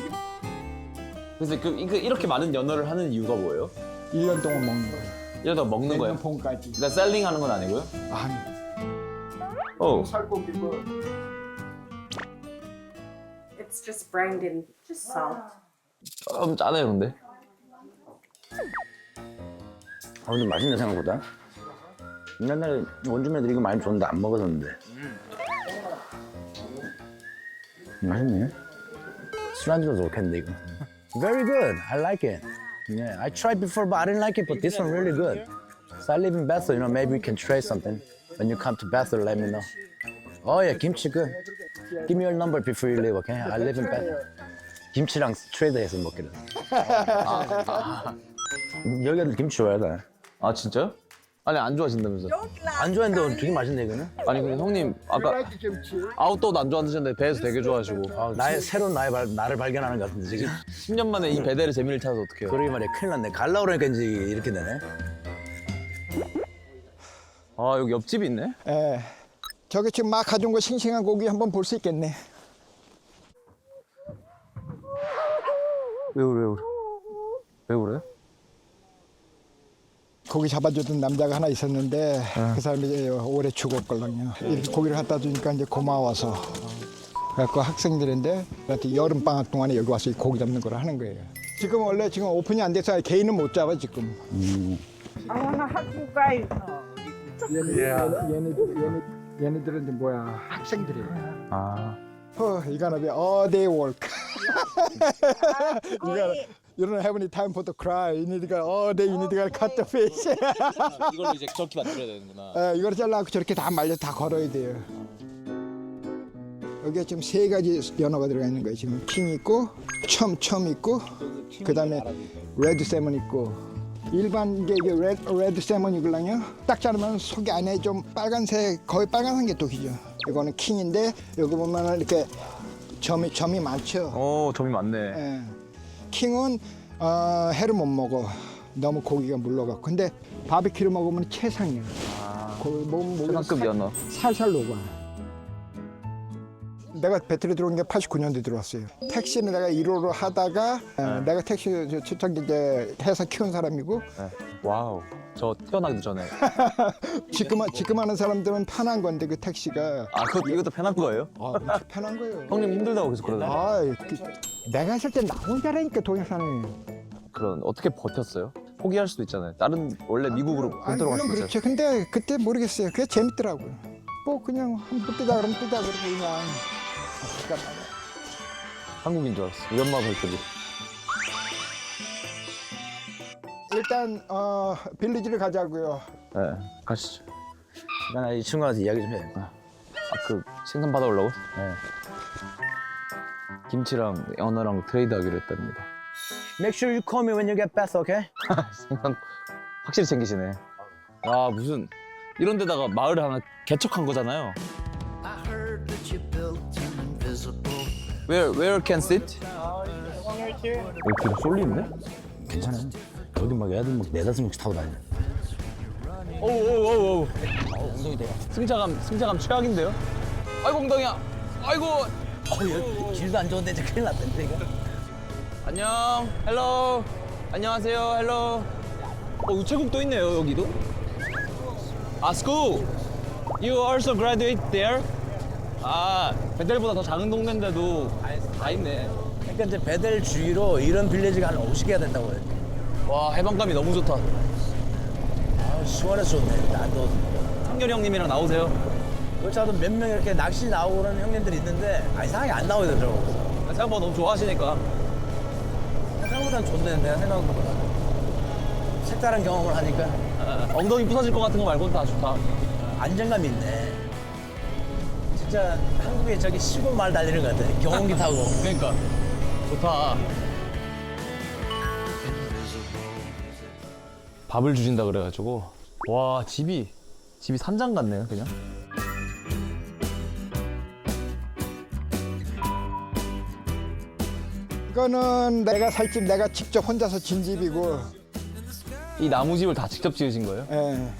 그래서 이렇게 많은 연어를 하는 이유가 뭐예요? 1년 동안 먹는 거예요. 이러다 먹는 거예요? 내년 봄까지. 그러니까 셀링 하는 건 아니고요? 아니. 어. 살코기고. It's just brined in just salt. 좀 짜네요, 근데. 근데 맛있네, 생각보다. 옛날에 원주민 애들이 이거 많이 줬는데 안 먹었었는데. 맛있네. 술안주도 좋겠는데, 이거. Very good. I like it. Yeah, I tried before, but I didn't like it. But this one really good. So I live in Bethel. Maybe we can trade something. When you come to Bethel, let me know. Oh yeah, kimchi good. Give me your number before you leave, okay? I live in Bethel. 김치랑 트레이드해서 먹기로. 여기 애들 김치 좋아하다. 아, 진짜요? 아니, 안 좋아하신다면서. 안 좋아했는데 되게 맛있네, 이거는. 아니, 근데 형님, 아까 아웃도어도 안 좋아하셨는데 배에서 되게 좋아하시고. 새로운 나를 발견하는 것 같은데, 지금. 10년 만에 이 배달의 재미를 찾아서 어떡해요? 그러게 말이야, 큰일 났네. 갈라 그러니까 이제 이렇게 되네. 아, 여기 옆집이 있네? 예. 저기 지금 막 가져온 거 싱싱한 고기 한번 볼 수 있겠네. 왜 그래? 고기 잡아주던 남자가 하나 있었는데 그 사람이 이제 오래 죽었걸랑요. 이렇게 고기를 갖다 주니까 이제 고마워서. 그래갖고 학생들인데 여름 방학 동안에 여기 와서 이 고기 잡는 걸 하는 거예요. 지금 원래 지금 오픈이 안 돼서 개인은 못 잡아 지금. I wanna hug you guys. 얘네들은 이제 뭐야 학생들이에요. 아. You're gonna be all day work. You don't have any time for the cry. You need to go all day. You need to go cut the fish. 이걸로 이제 저렇게 만들어야 되는구나. 이걸 잘라고 저렇게 다 말려 다 걸어야 돼요. 여기에 지금 3가지 연어가 들어가 있는 거예요. 지금 킹 있고, 첨 있고, 그다음에 레드 세먼 있고. 일반 이게 레드 세먼이걸랑요. 딱 자르면 속이 안에 좀 빨간색, 거의 빨간색 게 독이죠. 이거는 킹인데 여기 보면 이렇게 점이 많죠. 점이 많네. 예. 킹은 회를 못 먹어. 너무 고기가 물러가고. 근데 바비큐를 먹으면 최상이에요. 최상급 연어. 살살 녹아. 내가 배틀에 들어온 게 89년도에 들어왔어요. 택시는 내가 1호로 하다가 내가 택시 초창기 이제 해서 키운 사람이고. 와우. 저 태어나기도 전에. 지금 하는 사람들은 편한 건데 그 택시가. 이것도 편한 거예요? 편한 거예요. 형님 힘들다고 계속 그러잖아요. 내가 했을 때 나 혼자라니까 동영상을. 그런 어떻게 버텼어요? 포기할 수도 있잖아요. 원래 미국으로 못 들어갈 수 있잖아요. 그렇죠. 근데 그때 모르겠어요. 그게 재밌더라고요. 뭐 그냥 한번 뜨자 그러면 뜨자 그러고 그냥. 한국인 줄 알았어. 연마 발톱이. 일단 빌리지를 가자고요. 네, 가시죠. 나 이 친구한테 이야기 좀 해. 그 생선 받아오려고? 네. 김치랑 연어랑 트레이드하기로 했답니다. Make sure you call me when you get back, okay? 생선 확실히 챙기시네. 아 무슨 이런 데다가 마을을 하나 개척한 거잖아요. Where can sit? 이렇게 쏠리는데? 괜찮아. 여기 막 애들 막 4-5명씩 타고 다녀. 오오오오. 엉덩이 대요. 승자감 최악인데요? 아이고 엉덩이야. 아이고. 길도 안 좋은데 이제 큰일 났던데 이거. 안녕. 헬로. 안녕하세요. 헬로. 우체국도 있네요 여기도. school. You also graduate there? 베델보다 더 작은 동네인데도 다 있네. 그러니까 이제 베델 주위로 이런 빌리지가 한 50개가 된다고 해. 와 해방감이 너무 좋다. 시원해서 좋네. 나도. 상렬이 형님이랑 나오세요. 그렇지않아도 몇 명 이렇게 낚시 나오고 그러는 형님들이 있는데 이상하게 안 나오더라고. 생각보다 너무 좋아하시니까. 생각보다는 좋네. 내가 생각보다. 색다른 경험을 하니까. 엉덩이 부서질 것 같은 거 말고는 다 좋다. 안정감이 있네. 진짜 한국에 저기 시골 말 달리는 것 같아. 경운기 타고. 그러니까 좋다. 밥을 주신다 그래가지고 와 집이 산장 같네요 그냥. 이거는 내가 살 집 내가 직접 혼자서 진 집이고. 이 나무집을 다 직접 지으신 거예요? 예.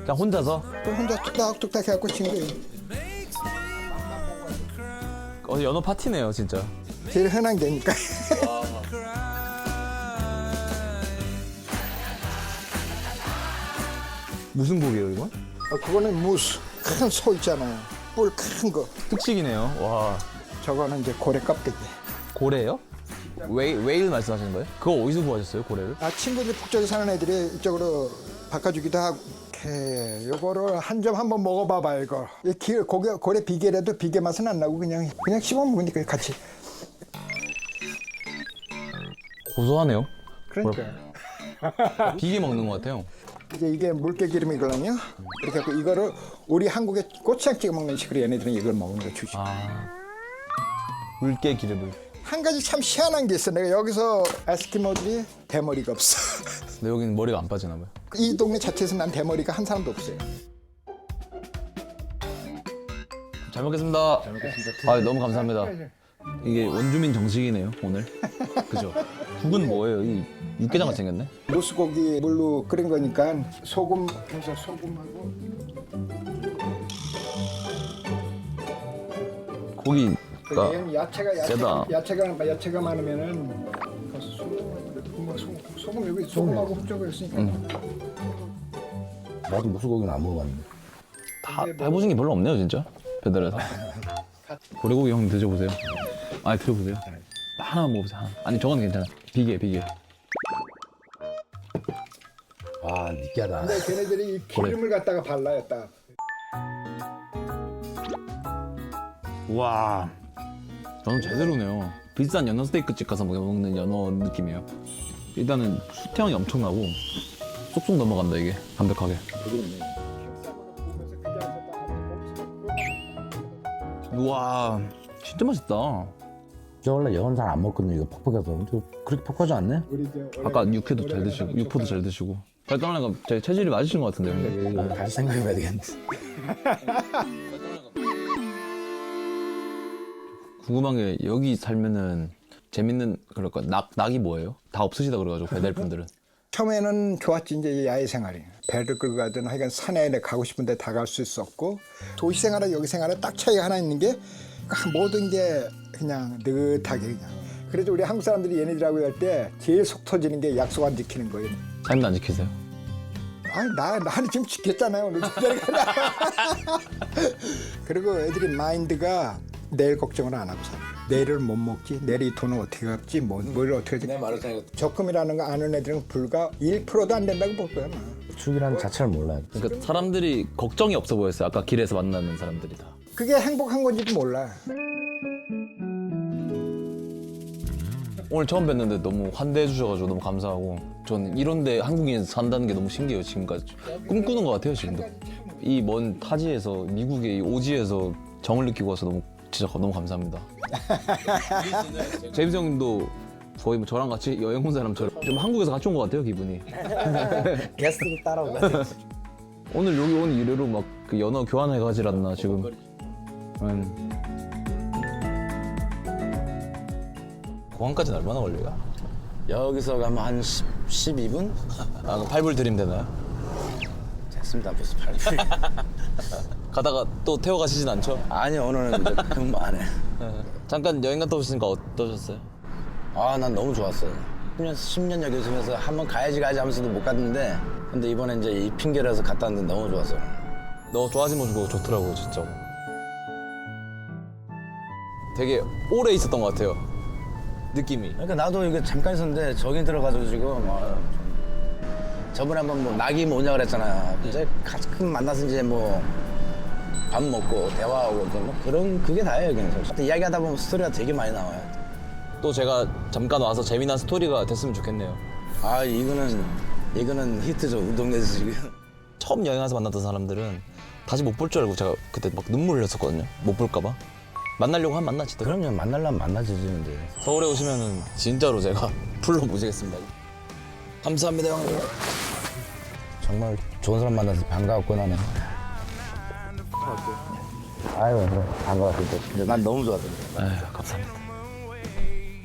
그냥 혼자서? 그럼 혼자 뚝딱뚝딱 해갖고 진 거예요. 연어 파티네요 진짜. 제일 흔한 게니까. 무슨 고기예요 이건? 그거는 무스 큰 소 있잖아요. 뿔 큰 거. 특식이네요. 와. 저거는 이제 고래 껍데기. 고래요? 웨일 말씀하시는 거예요? 그거 어디서 구하셨어요 고래를? 친구들 북쪽에 사는 애들이 이쪽으로 바꿔주기도 하고. 요거를 한 점 한번 먹어봐봐 이거. 고래 비계라도 비계 맛은 안 나고 그냥 씹어 먹으니까 같이. 고소하네요. 그러니까. 비계 먹는 것 같아요. 이제 이게 물개 기름이거든요. 이렇게 해서 이거를 우리 한국에 고추장 찍어 먹는 식으로 얘네들은 이걸 먹는 거 주지. 물개 기름을. 한 가지 참 희한한 게 있어. 내가 여기서 에스키모들이 대머리가 없어. 근데 여기는 머리가 안 빠지나 봐요. 이 동네 자체에서 난 대머리가 한 사람도 없어요. 잘 먹겠습니다. 너무 감사합니다. 이게 원주민 정식이네요 오늘. 그죠? 국은 뭐예요? 이 육개장 같이 생겼네. 무스고기 물로 끓인 거니까 소금 해서 소금하고 고기가 야채가 많으면은 소금 여기 소금하고 흡족을 했으니까. 나도 무수고기는 안 먹어봤는데. 다 해보신 게 별로 없네요 진짜 배달에서. 고래고기 형님 드셔보세요. 드셔보세요. 하나만 먹어보세요. 하나. 아니 저거는 괜찮아. 비계. 와 느끼하다. 근데 걔네들이 이 기름을 갖다가 발라요 딱. 와 저는 제대로네요. 비싼 연어 스테이크 집 가서 먹는 연어 느낌이에요. 일단은 수태향이 엄청나고 쏙쏙 넘어간다 이게 담백하게. 우와 진짜 맛있다. 저 원래 연 잘 안 먹거든요. 이거 퍽퍽해서. 근데 그렇게 퍽퍽하지 않네? 아까 육회도 잘 드시고 육포도 잘 드시고. 발달하니까 제 체질이 맞으신 것 같은데요. 근데? 이거 다시 생각해봐야 되겠네. 궁금한 게 여기 살면은 재밌는 그럴까 낙이 뭐예요? 다 없으시다 그래가지고 배달 분들은. 처음에는 좋았지. 이제 야외 생활이 배를 끌고 가든 하여간 산에 가고 싶은데 다 갈 수 있었고 도시 생활과 여기 생활에 딱 차이가 하나 있는 게 모든 게 그냥 느긋하게 그냥. 그래서 우리 한국 사람들이 얘네들하고 할 때 제일 속 터지는 게 약속 안 지키는 거예요. 삶도 안 지키세요? 아니 나는 지금 지켰잖아요 오늘 저녁에. 그리고 애들이 마인드가 내일 걱정을 안 하고 살아. 내일을 못 먹지, 내일 이 돈은 어떻게 갚지, 뭘 어떻게 하지. 내가 말했잖아요. 적금이라는 거 아는 애들은 불과 1%도 안 된다고 볼 거야. 축이라는 자체를 몰라요. 그러니까 사람들이 걱정이 없어 보였어요. 아까 길에서 만나는 사람들이 다. 그게 행복한 건지도 몰라. 오늘 처음 뵀는데 너무 환대해 주셔가지고 너무 감사하고 저는 이런데 한국인이 산다는 게 너무 신기해요. 지금까지 꿈꾸는 것 같아요. 지금도 이 먼 타지에서 미국의 이 오지에서 정을 느끼고 와서 진짜 너무 감사합니다. 제임스 형님도 거의 뭐 저랑 같이 여행 온 사람처럼 좀 한국에서 같이 온 것 같아요. 기분이. 게스트도 따라오고. 오늘 여기 온 이래로 막 그 연어 교환해 가질 않나 지금. 공항까지는 얼마나 걸려요? 여기서 가면 한 12분? 아, 그럼 8불 드리면 되나요? 됐습니다. 벌써 8분. 가다가 또 태워 가시진 않죠? 아니 오늘은 이제 근무 안 해. 잠깐 여행 갔다 오셨으니까 어떠셨어요? 아, 난 너무 좋았어요. 10년 여기 있으면서 한번 가야지 하면서도 못 갔는데 근데 이번에 이제 이 핑계를 해서 갔다 왔는데 너무 좋았어요. 너 좋아진 모습 좋더라고요, 진짜. 되게 오래 있었던 것 같아요. 느낌이. 그러니까 나도 이게 잠깐 있었는데 저기 들어가지고 지금 저번에 한번 뭐 낙이 뭐냐 그랬잖아요. 이제 가끔 만나서 이제 뭐 밥 먹고 대화하고 뭐 그런 그게 다예요. 그냥 이야기하다 보면 스토리가 되게 많이 나와요. 또 제가 잠깐 와서 재미난 스토리가 됐으면 좋겠네요. 아 이거는 히트죠. 우동네에서 지금. 처음 여행 와서 만났던 사람들은 다시 못 볼 줄 알고 제가 그때 막 눈물 흘렸었거든요. 못 볼까 봐. 만나려고 하면 만나지. 그럼요. 만나려면 만나지 근데. 서울에 오시면은 진짜로 제가 풀로 모시겠습니다. 감사합니다, 형님. 정말 좋은 사람 만나서 반가웠고 나는. 아유 반가웠을 때. 난 너무 좋았던데. 아유, 감사합니다.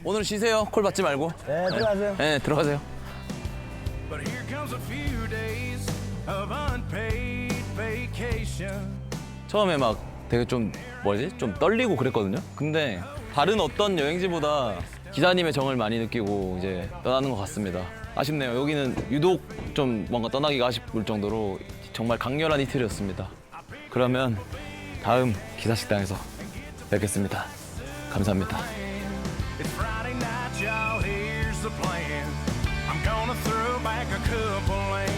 오늘 쉬세요. 콜 받지 말고. 네, 들어가세요. 네, 들어가세요. But here comes a few days of unpaid vacation. 처음에 막 되게 좀 떨리고 그랬거든요. 근데 다른 어떤 여행지보다 기사님의 정을 많이 느끼고 이제 떠나는 것 같습니다. 아쉽네요. 여기는 유독 좀 뭔가 떠나기가 아쉽을 정도로 정말 강렬한 이틀이었습니다. 그러면 다음 기사식당에서 뵙겠습니다. 감사합니다. It's Friday night, y'all. Here's the plan. I'm gonna throw back a couple and